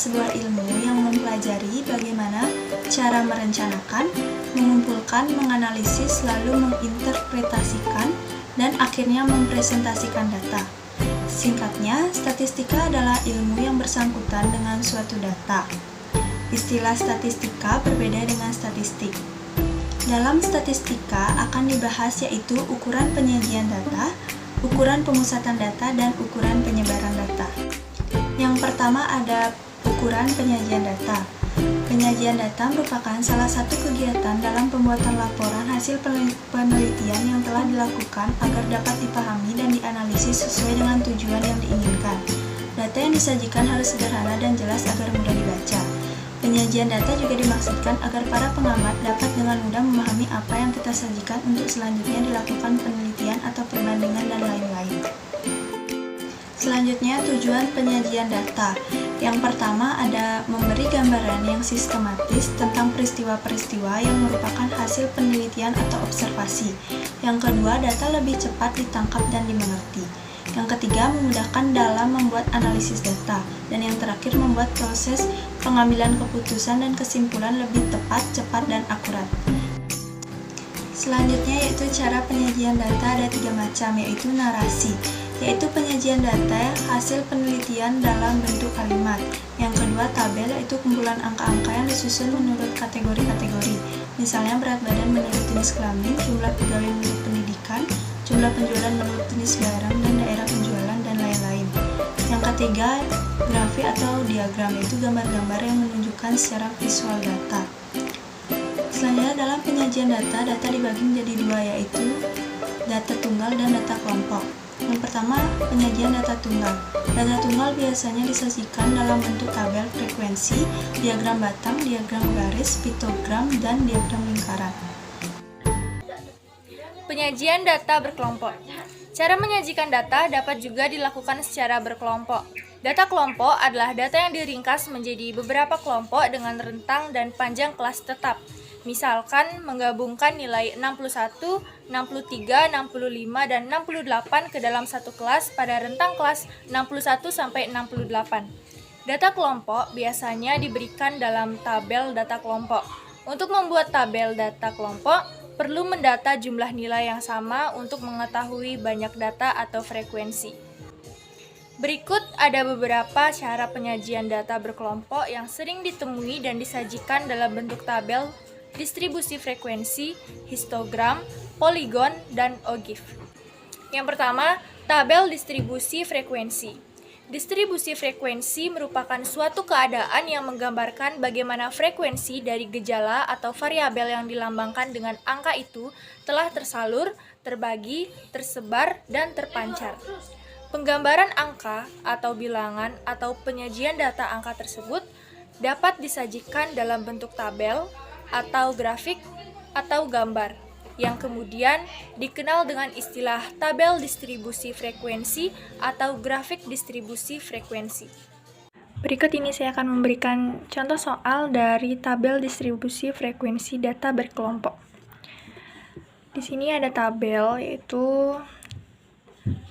sebuah ilmu yang mempelajari bagaimana cara merencanakan, mengumpulkan, menganalisis, lalu menginterpretasikan, dan akhirnya mempresentasikan data. Singkatnya, statistika adalah ilmu yang bersangkutan dengan suatu data. Istilah statistika berbeda dengan statistik. Dalam statistika akan dibahas yaitu ukuran penyajian data, ukuran pemusatan data, dan ukuran penyebaran data. Yang pertama ada ukuran penyajian data. Penyajian data merupakan salah satu kegiatan dalam pembuatan laporan hasil penelitian yang telah dilakukan agar dapat dipahami dan dianalisis sesuai dengan tujuan yang diinginkan. Data yang disajikan harus sederhana dan jelas agar mudah dibaca. Penyajian data juga dimaksudkan agar para pengamat dapat dengan mudah memahami apa yang kita sajikan untuk selanjutnya dilakukan penelitian atau perbandingan dan lain-lain. Selanjutnya, tujuan penyajian data. Yang pertama ada memberi gambaran yang sistematis tentang peristiwa-peristiwa yang merupakan hasil penelitian atau observasi. Yang kedua, data lebih cepat ditangkap dan dimengerti. Yang ketiga, memudahkan dalam membuat analisis data. Dan yang terakhir, membuat proses pengambilan keputusan dan kesimpulan lebih tepat, cepat, dan akurat. Selanjutnya yaitu cara penyajian data ada 3 macam, yaitu narasi, yaitu penyajian data hasil penelitian dalam bentuk kalimat. Yang kedua, tabel, yaitu kumpulan angka-angka yang disusun menurut kategori-kategori. Misalnya berat badan menurut jenis kelamin, jumlah pegawai menurut pendidikan, jumlah penjualan menurut jenis barang, dan daerah penjualan, dan lain-lain. Yang ketiga, grafik atau diagram, yaitu gambar-gambar yang menunjukkan secara visual data. Selanjutnya dalam penyajian data dibagi menjadi 2, yaitu data tunggal dan data kelompok. Yang pertama, penyajian data tunggal. Data tunggal biasanya disajikan dalam bentuk tabel frekuensi, diagram batang, diagram garis, piktogram, dan diagram lingkaran. Penyajian data berkelompok. Cara menyajikan data dapat juga dilakukan secara berkelompok. Data kelompok adalah data yang diringkas menjadi beberapa kelompok dengan rentang dan panjang kelas tetap. Misalkan menggabungkan nilai 61, 63, 65, dan 68 ke dalam satu kelas pada rentang kelas 61 sampai 68. Data kelompok biasanya diberikan dalam tabel data kelompok. Untuk membuat tabel data kelompok, perlu mendata jumlah nilai yang sama untuk mengetahui banyak data atau frekuensi. Berikut ada beberapa cara penyajian data berkelompok yang sering ditemui dan disajikan dalam bentuk tabel, distribusi frekuensi, histogram, poligon, dan OGIF. Yang pertama, tabel distribusi frekuensi. Distribusi frekuensi merupakan suatu keadaan yang menggambarkan bagaimana frekuensi dari gejala atau variabel yang dilambangkan dengan angka itu telah tersalur, terbagi, tersebar, dan terpancar. Penggambaran angka atau bilangan atau penyajian data angka tersebut dapat disajikan dalam bentuk tabel atau grafik atau gambar, yang kemudian dikenal dengan istilah tabel distribusi frekuensi atau grafik distribusi frekuensi. Berikut ini saya akan memberikan contoh soal dari tabel distribusi frekuensi data berkelompok. Di sini ada tabel, yaitu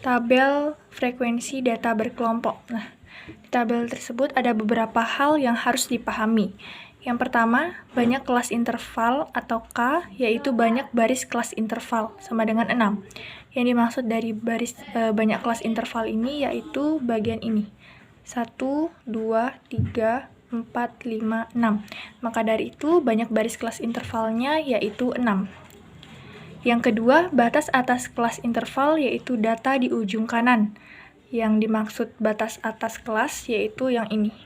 tabel frekuensi data berkelompok. Nah, di tabel tersebut ada beberapa hal yang harus dipahami. Yang pertama, banyak kelas interval atau K, yaitu banyak baris kelas interval, sama dengan 6. Yang dimaksud dari banyak kelas interval ini yaitu bagian ini. 1, 2, 3, 4, 5, 6. Maka dari itu, banyak baris kelas intervalnya yaitu 6. Yang kedua, batas atas kelas interval yaitu data di ujung kanan. Yang dimaksud batas atas kelas yaitu yang ini.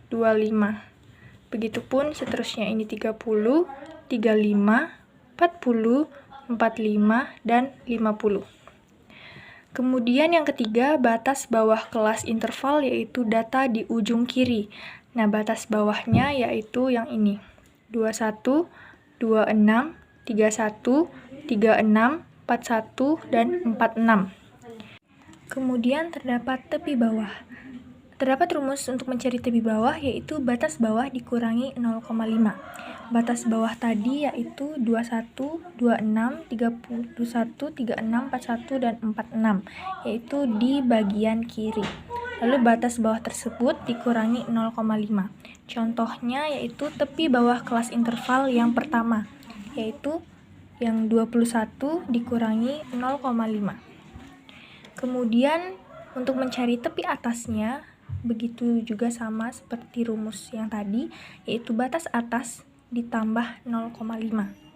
25. Begitupun seterusnya ini 30, 35, 40, 45, dan 50. Kemudian yang ketiga, batas bawah kelas interval yaitu data di ujung kiri. Nah, batas bawahnya yaitu yang ini. 21, 26, 31, 36, 41, dan 46. Kemudian terdapat tepi bawah. Terdapat rumus untuk mencari tepi bawah, yaitu batas bawah dikurangi 0,5. Batas bawah tadi yaitu 21, 26, 31, 36, 41, dan 46, yaitu di bagian kiri. lalu batas bawah tersebut dikurangi 0,5. Contohnya yaitu tepi bawah kelas interval yang pertama, yaitu yang 21 dikurangi 0,5. Kemudian untuk mencari tepi atasnya, begitu juga sama seperti rumus yang tadi, yaitu batas atas ditambah 0,5.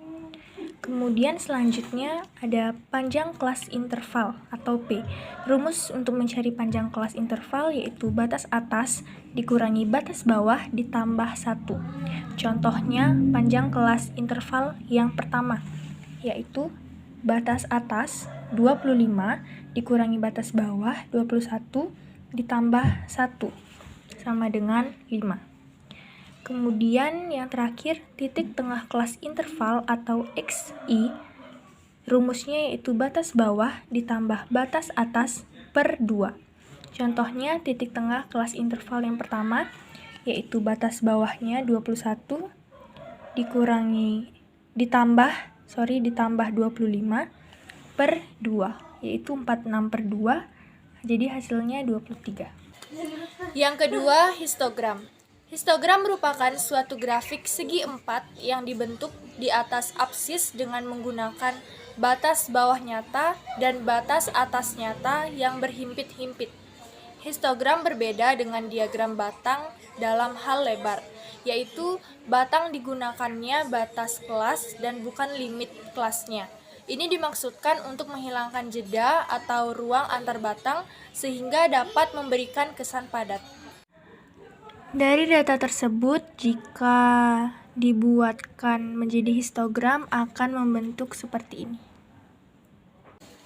Kemudian selanjutnya ada panjang kelas interval atau P. Rumus untuk mencari panjang kelas interval yaitu batas atas dikurangi batas bawah ditambah 1. Contohnya panjang kelas interval yang pertama, yaitu batas atas 25 dikurangi batas bawah 21 ditambah 1 sama dengan 5. Kemudian yang terakhir, titik tengah kelas interval atau XI, rumusnya yaitu batas bawah ditambah batas atas per 2. Contohnya titik tengah kelas interval yang pertama, yaitu batas bawahnya 21 ditambah 25 per 2, yaitu 46 per 2, jadi hasilnya 23. Yang kedua, histogram. Histogram merupakan suatu grafik segi empat yang dibentuk di atas absis dengan menggunakan batas bawah nyata dan batas atas nyata yang berhimpit-himpit. Histogram berbeda dengan diagram batang dalam hal lebar, yaitu batang digunakannya batas kelas dan bukan limit kelasnya. Ini dimaksudkan untuk menghilangkan jeda atau ruang antar batang sehingga dapat memberikan kesan padat. Dari data tersebut, jika dibuatkan menjadi histogram akan membentuk seperti ini.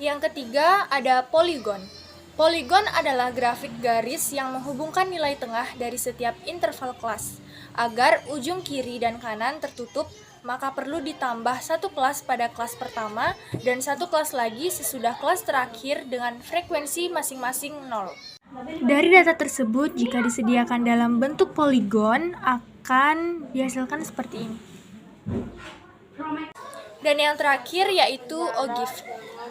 Yang ketiga ada poligon. Poligon adalah grafik garis yang menghubungkan nilai tengah dari setiap interval kelas. Agar ujung kiri dan kanan tertutup, maka perlu ditambah satu kelas pada kelas pertama dan satu kelas lagi sesudah kelas terakhir dengan frekuensi masing-masing 0. Dari data tersebut, jika disediakan dalam bentuk poligon, akan dihasilkan seperti ini. Dan yang terakhir yaitu OGIF.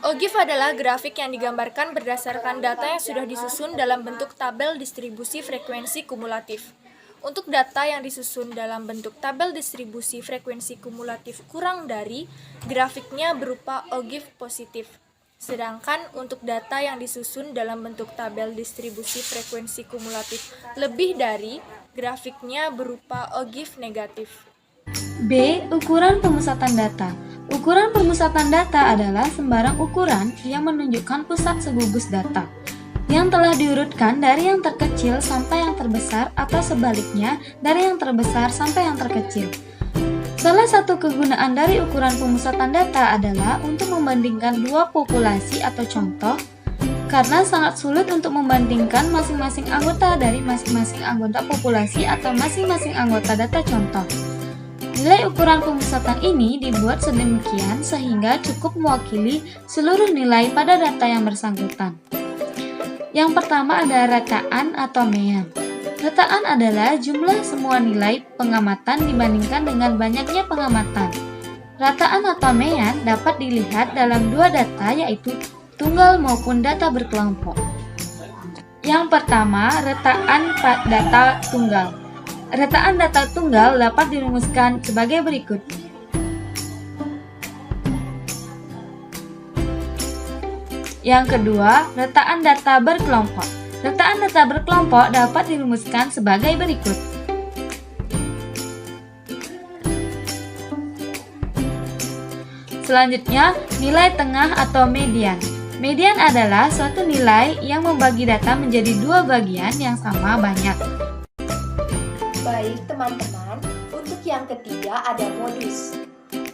OGIF adalah grafik yang digambarkan berdasarkan data yang sudah disusun dalam bentuk tabel distribusi frekuensi kumulatif. Untuk data yang disusun dalam bentuk tabel distribusi frekuensi kumulatif kurang dari, grafiknya berupa OGIF positif. Sedangkan untuk data yang disusun dalam bentuk tabel distribusi frekuensi kumulatif lebih dari, grafiknya berupa OGIF negatif. B. Ukuran pemusatan data. Ukuran pemusatan data adalah sembarang ukuran yang menunjukkan pusat segugus data, yang telah diurutkan dari yang terkecil sampai yang terbesar atau sebaliknya dari yang terbesar sampai yang terkecil. Salah satu kegunaan dari ukuran pemusatan data adalah untuk membandingkan dua populasi atau contoh, karena sangat sulit untuk membandingkan masing-masing anggota dari masing-masing anggota populasi atau masing-masing anggota data contoh. Nilai ukuran pemusatan ini dibuat sedemikian sehingga cukup mewakili seluruh nilai pada data yang bersangkutan. Yang pertama ada rataan atau mean. Rataan adalah jumlah semua nilai pengamatan dibandingkan dengan banyaknya pengamatan. Rataan atau mean dapat dilihat dalam dua data yaitu tunggal maupun data berkelompok. Yang pertama, rataan data tunggal. Rataan data tunggal dapat dirumuskan sebagai berikut. Yang kedua, rataan data berkelompok. Rataan data berkelompok dapat dirumuskan sebagai berikut. Selanjutnya, nilai tengah atau median. Median adalah suatu nilai yang membagi data menjadi dua bagian yang sama banyak. Baik teman-teman, untuk yang ketiga ada modus.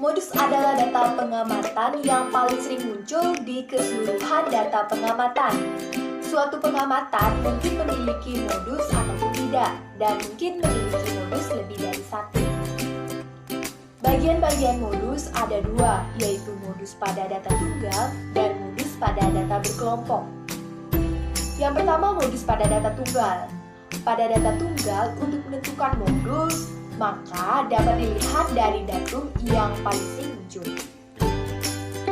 Modus adalah data pengamatan yang paling sering muncul di keseluruhan data pengamatan. Suatu pengamatan mungkin memiliki modus ataupun tidak, dan mungkin memiliki modus lebih dari satu. Bagian-bagian modus ada dua, yaitu modus pada data tunggal dan modus pada data berkelompok. Yang pertama, modus pada data tunggal. Pada data tunggal, untuk menentukan modus, maka dapat dilihat dari datum yang paling sering muncul.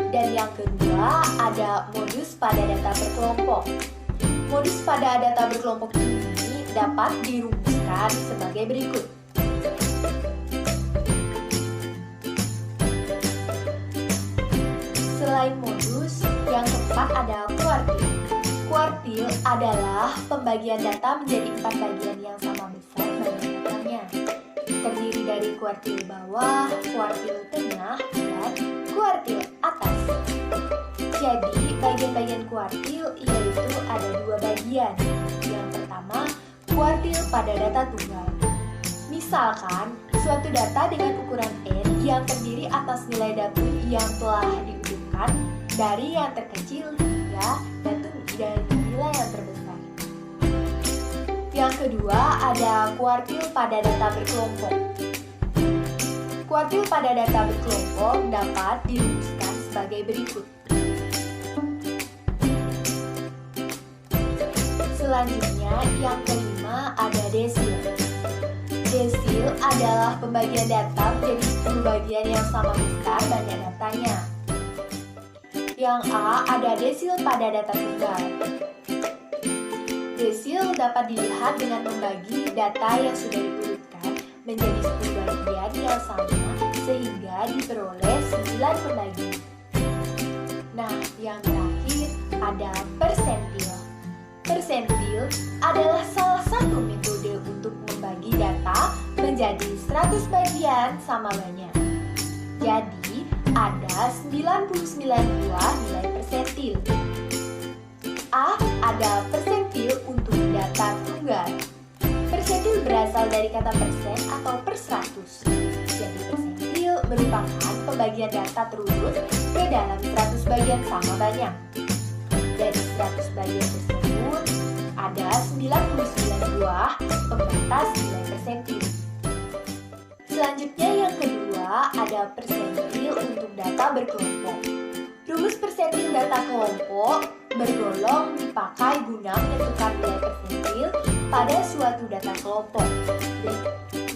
Dan yang kedua, ada modus pada data berkelompok. Modus pada data berkelompok ini dapat dirumuskan sebagai berikut. Selain modus, yang keempat ada kuartil. Kuartil adalah pembagian data menjadi 4 bagian yang sama besar bagi datanya. Terdiri dari kuartil bawah, kuartil tengah, dan kuartil atas. Jadi, bagian-bagian kuartil yaitu ada 2 bagian. Yang pertama, kuartil pada data tunggal. Misalkan, suatu data dengan ukuran N yang terdiri atas nilai datum yang telah diurutkan dari yang terkecil hingga datum dari nilai yang terbesar. Yang kedua, ada kuartil pada data berkelompok. Kuartil pada data berkelompok dapat dirumuskan sebagai berikut. Selanjutnya, yang kelima ada desil. Desil adalah pembagian data menjadi 10 bagian yang sama besar banyak datanya. Yang A ada desil pada data tunggal. Desil dapat dilihat dengan membagi data yang sudah diurutkan menjadi 10 bagian yang sama sehingga diperoleh 9 pembagian. Nah, yang terakhir ada persentil. Persentil adalah salah satu metode untuk membagi data menjadi 100 bagian sama banyak. Jadi, ada 99 buah nilai persentil. A. Ada persentil untuk data tunggal. Persentil berasal dari kata persen atau per 100. Jadi, persentil merupakan pembagian data terurut ke dalam 100 bagian sama banyak. Dari 100 bagian tersebut, ada 99 buah pembatas nilai persentil. Selanjutnya yang kedua, ada persentil untuk data berkelompok. Rumus persentil data kelompok bergolong dipakai guna menentukan nilai persentil pada suatu data kelompok.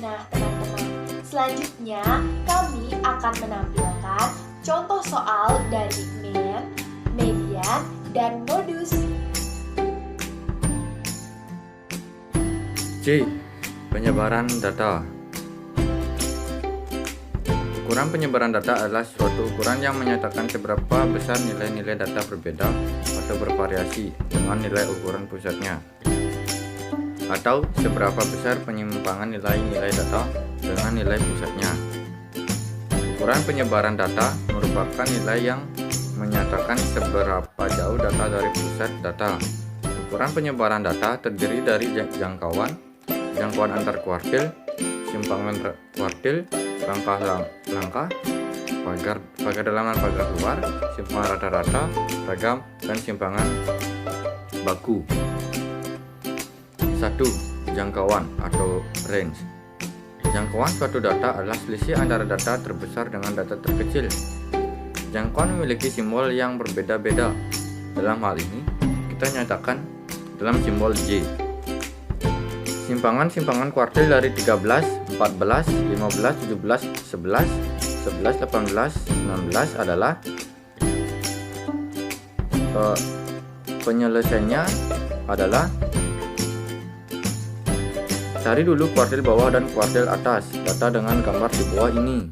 Nah, teman-teman, selanjutnya kami akan menampilkan contoh soal dari MEN, median, dan modus. C. Penyebaran data. Ukuran penyebaran data adalah suatu ukuran yang menyatakan seberapa besar nilai-nilai data berbeda atau bervariasi dengan nilai ukuran pusatnya, atau seberapa besar penyimpangan nilai-nilai data dengan nilai pusatnya. Ukuran penyebaran data merupakan nilai yang menyatakan seberapa jauh data dari pusat data. Ukuran penyebaran data terdiri dari jangkauan antar kuartil, simpangan kuartil, langkah, pagar dalam dan pagar luar, simpangan rata-rata, ragam, dan simpangan baku. 1. Jangkauan atau range. Jangkauan suatu data adalah selisih antara data terbesar dengan data terkecil. Jangkauan memiliki simbol yang berbeda-beda. Dalam hal ini, kita nyatakan dalam simbol J. Simpangan kuartil dari 13, 14, 15, 17, 11, 11, 18, 19 adalah penyelesaiannya adalah cari dulu kuartil bawah dan kuartil atas data dengan gambar di bawah ini.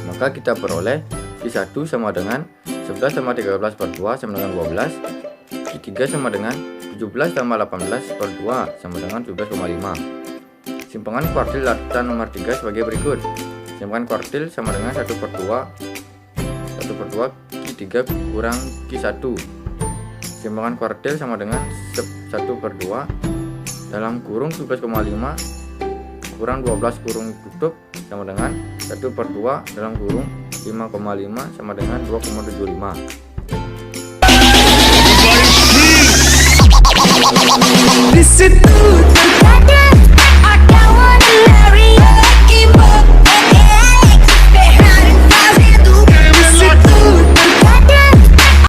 Maka kita peroleh Q1 sama dengan 11 sama 13 per 2 sama dengan 12, Q3 sama dengan 17 tambah 18 per 2 sama dengan 17,5. Simpangan kuartil data nomor 3 sebagai berikut. Simpangan kuartil sama dengan 1 per 2 Q3 kurang Q1. Simpangan kuartil sama dengan 1 per 2 dalam kurung 11,5 kurang 12 kurung tutup sama dengan 1 per 2 dalam kurung 5,5 sama dengan 2,75. This is